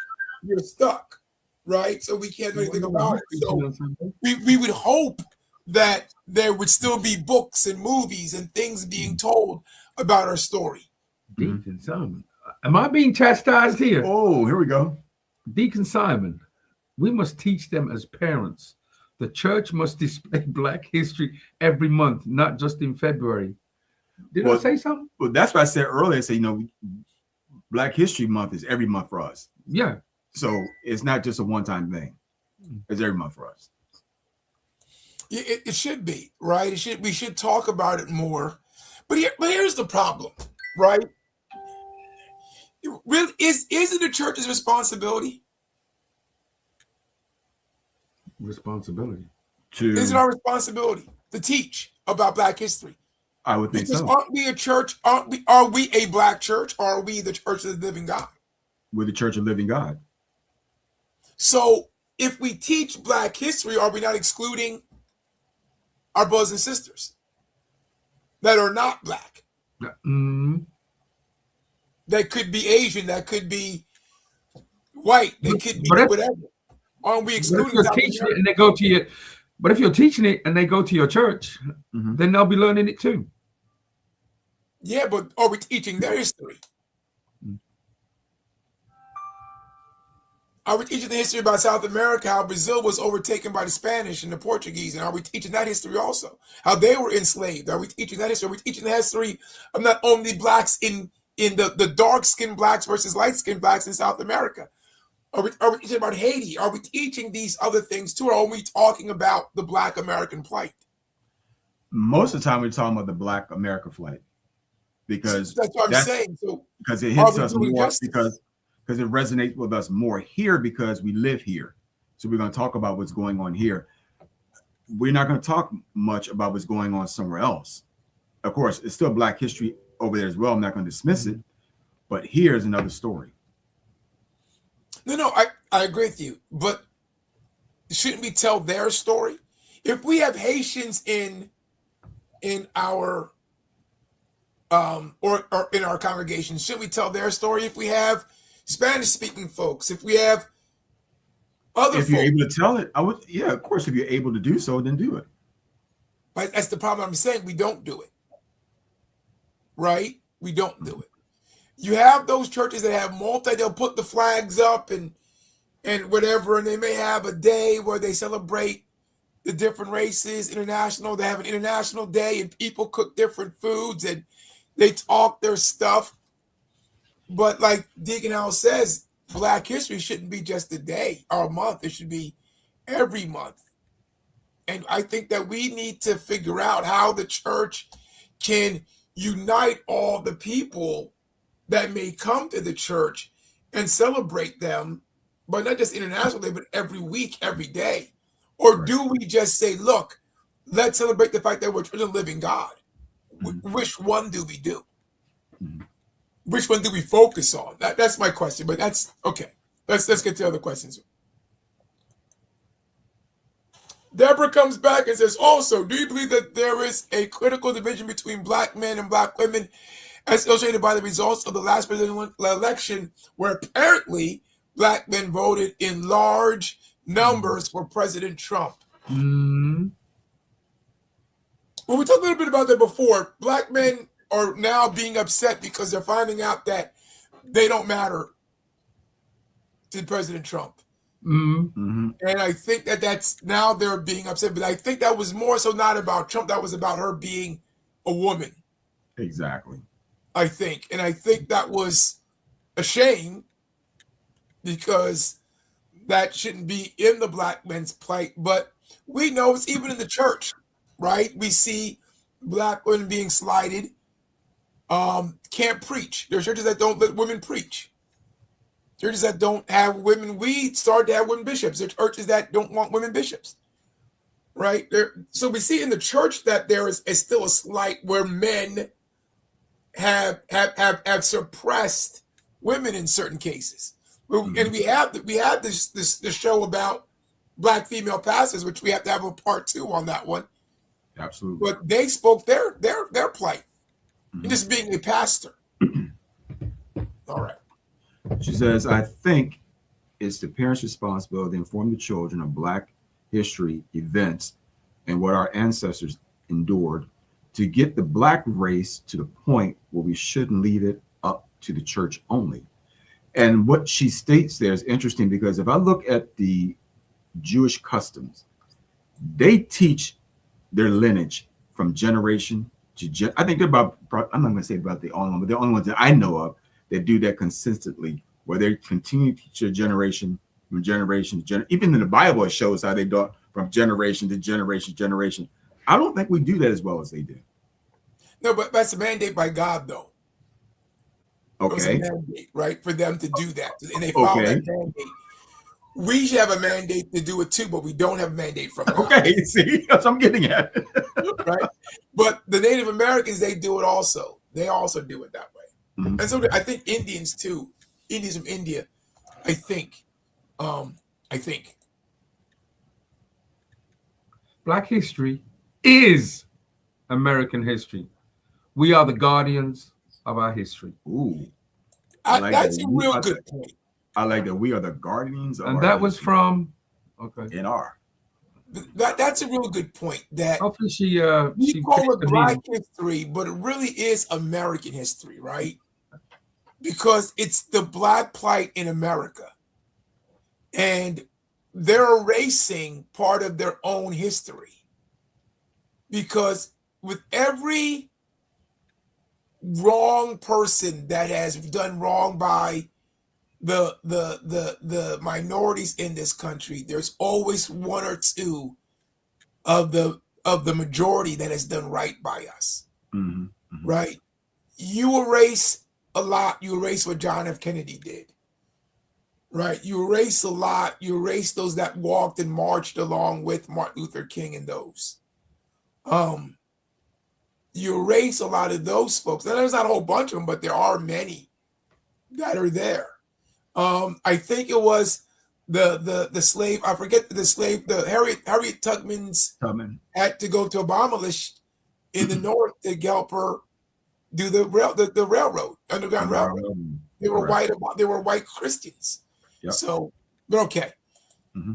you're stuck, right? So we can't do anything about it. So we would hope that there would still be books and movies and things being told about our story. Deacon Simon. Am I being chastised here? Oh, here we go. Deacon Simon, we must teach them as parents. The church must display Black history every month, not just in February. Did I say something? Well, that's what I said earlier. I said, Black History Month is every month for us. Yeah. So it's not just a one-time thing. It's every month for us. It should be, right? We should talk about it more. But here's the problem, right? Is it the church's responsibility? Responsibility. Is it our responsibility to teach about Black history? I would think so. Aren't we a church? Are we a Black church? Or are we the Church of the Living God? We're the Church of Living God. So if we teach Black history, are we not excluding our brothers and sisters that are not Black? Mm-hmm. That could be Asian, that could be white, they could be whatever. Aren't we excluding if you're teaching it and they go to your, but if you're teaching it and they go to your church, then they'll be learning it too. Yeah, but are we teaching their history? Are we teaching the history about South America, how Brazil was overtaken by the Spanish and the Portuguese? And are we teaching that history also? How they were enslaved? Are we teaching that history? Are we teaching the history of not only Blacks in the dark-skinned Blacks versus light-skinned Blacks in South America? Are we teaching about Haiti? Are we teaching these other things too? Or are we talking about the Black American plight? Most of the time we're talking about the Black America plight. Because that's what I'm saying. So because it hits us more because it resonates with us more here because we live here. So we're going to talk about what's going on here. We're not going to talk much about what's going on somewhere else. Of course, it's still Black history over there as well. I'm not going to dismiss it, but here's another story. No, I agree with you, but shouldn't we tell their story? If we have Haitians in our or in our congregation, should we tell their story? If we have Spanish-speaking folks, if we have other folks, you're able to tell it, I would, yeah, of course, if you're able to do so, then do it. But that's the problem. I'm saying we don't do it. Right? We don't do it. You have those churches that have they'll put the flags up and whatever, and they may have a day where they celebrate the different races, international. They have an international day and people cook different foods and they talk their stuff. But like Deacon Al says, Black history shouldn't be just a day or a month. It should be every month. And I think that we need to figure out how the church can unite all the people that may come to the church and celebrate them, but not just International Day, but every week, every day? Or do we just say, look, let's celebrate the fact that we're the living God? Which one do we do? Which one do we focus on? That's my question, but that's okay. Let's get to other questions. Deborah comes back and says, also, do you believe that there is a critical division between black men and black women, as illustrated by the results of the last presidential election, where apparently black men voted in large numbers for President Trump? Mm-hmm. Well, we talked a little bit about that before. Black men are now being upset because they're finding out that they don't matter to President Trump. Mm-hmm. And I think that's now they're being upset. But I think that was more so not about Trump. That was about her being a woman. Exactly. I think. And I think that was a shame because that shouldn't be in the black men's plight. But we know it's even in the church, right? We see black women being slighted. Can't preach. There are churches that don't let women preach. Churches that don't have women, we started to have women bishops. There are churches that don't want women bishops, right? So we see in the church that there is still a slight where men have suppressed women in certain cases. And we have this show about black female pastors, which we have to have a part 2 on that one. Absolutely. But they spoke their plight, just being a pastor. All right. She says, I think it's the parents' responsibility to inform the children of Black history, events, and what our ancestors endured to get the Black race to the point where we shouldn't leave it up to the church only. And what she states there is interesting because if I look at the Jewish customs, they teach their lineage from generation to I think they're about, I'm not going to say about the only one, but the only ones that I know of that do that consistently, where they continue to teach their generation from generation to generation. Even in the Bible, it shows how they do it from generation to generation to generation. I don't think we do that as well as they do. No, but that's a mandate by God, though. Okay. It was a mandate, right, for them to do that. And they follow that mandate. We should have a mandate to do it too, but we don't have a mandate from God. Okay, see, that's what I'm getting at. Right? But the Native Americans, they do it also. They also do it that way. Mm-hmm. And so I think Indians too. Indians from India, I think. Black history is American history. We are the guardians of our history. Ooh. That's a real good point. I like that we are the guardians of and our that was history. from That's a real good point. That hopefully she call it Black history, but it really is American history, right? Because it's the Black plight in America. And they're erasing part of their own history. Because with every wrong person that has done wrong by the minorities in this country, there's always one or two of the majority that has done right by us. Mm-hmm. Mm-hmm. Right? You erase a lot. You erase what John F. Kennedy did. Right? You erase a lot. You erase those that walked and marched along with Martin Luther King and those. You erase a lot of those folks. Now, there's not a whole bunch of them, but there are many that are there. I think it was the slave. I forget the slave. The Harriet Tubman's had to go to Obamalish in the north to help her do the railroad, underground railroad. They were white. They were white Christians. Yep. So, but okay. Mm-hmm.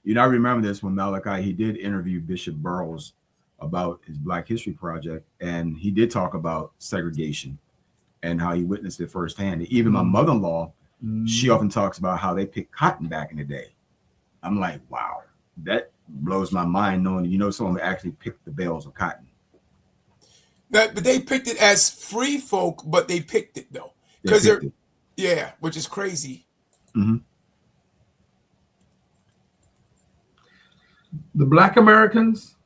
You know, I remember this when Malachi, he did interview Bishop Burroughs about his Black History Project, and he did talk about segregation and how he witnessed it firsthand. Even my mother-in-law, she often talks about how they picked cotton back in the day. I'm like, wow, that blows my mind knowing, someone actually picked the bales of cotton. But they picked it as free folk, but they picked it though. Yeah, which is crazy. Mm-hmm. The Black Americans,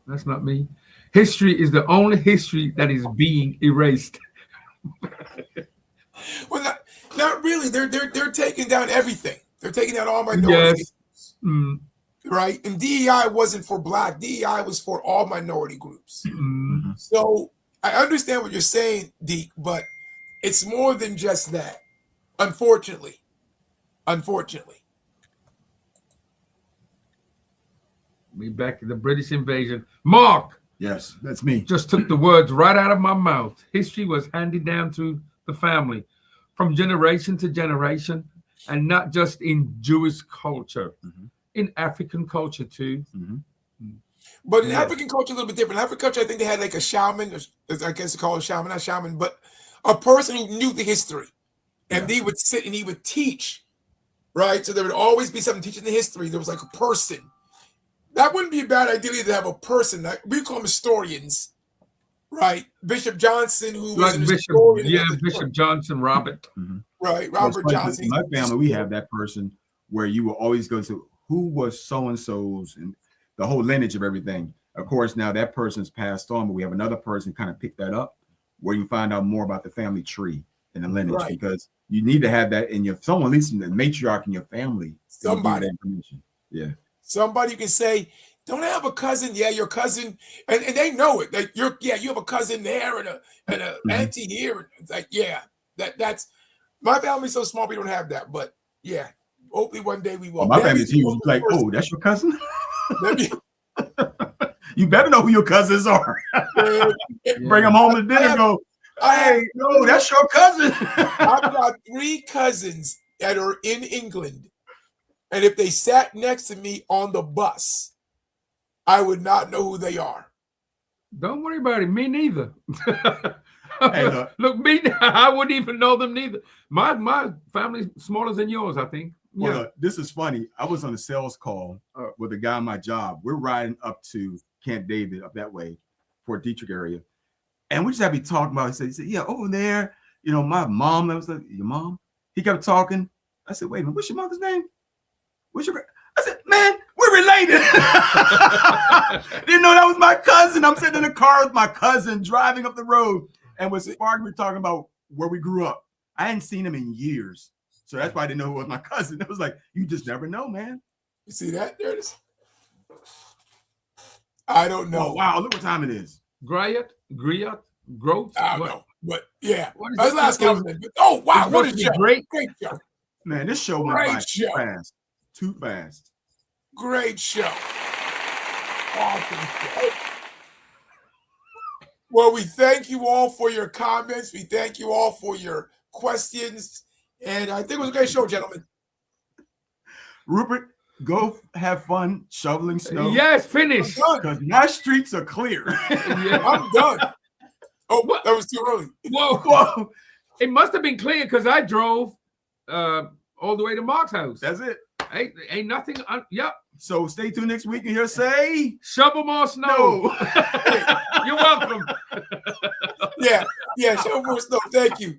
that's not me. History is the only history that is being erased. Well, Not really. They're taking down everything. They're taking down all minorities. Yes. Mm. Right? And DEI wasn't for black. DEI was for all minority groups. Mm. So I understand what you're saying, Deke, but it's more than just that. Unfortunately. Me back to the British invasion. Mark. Yes, that's me. Just took the words right out of my mouth. History was handed down to the family from generation to generation, and not just in Jewish culture, in African culture too. But in African culture, a little bit different. In African culture, I think they had like a shaman, I guess they call it shaman, not shaman, but a person who knew the history. And he would sit and he would teach, right? So there would always be something teaching the history. There was like a person. That wouldn't be a bad idea to have a person. We call them historians, right? Bishop Johnson, who was an historian. Yeah, Bishop Johnson, Robert. Right, Robert Johnson. In my family, we have that person where you will always go to who was so-and-so's and the whole lineage of everything. Of course, now that person's passed on, but we have another person kind of pick that up where you find out more about the family tree and the lineage, because you need to have that in someone, at least in the matriarch in your family. Somebody. Information. Yeah. Somebody you can say, don't I have a cousin? Yeah, your cousin, and they know it. Like you have a cousin there and a auntie here. It's like, that's my family's so small we don't have that. But yeah, hopefully one day we will. My family's huge. Like, oh, that's your cousin? You better know who your cousins are. Bring them home to dinner and go, hey, no, that's your cousin. I've got 3 cousins that are in England. And if they sat next to me on the bus, I would not know who they are. Don't worry about it. Me neither. Hey, look, me, I wouldn't even know them neither. My family's smaller than yours, I think. Well, this is funny. I was on a sales call with a guy on my job. We're riding up to Camp David, up that way, Fort Detrick area. And we just had to be talking about it. He said, yeah, over there, my mom. I was like, your mom? He kept talking. I said, wait a minute, what's your mother's name? I said, man, we're related. Didn't know that was my cousin. I'm sitting in the car with my cousin driving up the road. And with Spark, we were talking about where we grew up. I hadn't seen him in years. So that's why I didn't know who was my cousin. It was like, you just never know, man. You see that? There it is. I don't know. Oh, wow, look what time it is. Griot? Growth? I don't know. But yeah. Let's last comment. Oh, wow. What a show. Great show. Man, this show went by too fast. Too fast. Great show. Awesome show. Well, we thank you all for your comments. We thank you all for your questions. And I think it was a great show, gentlemen. Rupert, go have fun shoveling snow. Yes, finish. Because my streets are clear. I'm done. Oh, what? That was too early. Whoa. It must have been clear because I drove all the way to Mark's house. That's it. Ain't nothing. Yep. So stay tuned next week and he'll say, shovel more snow. No. You're welcome. Yeah, shovel more snow. Thank you.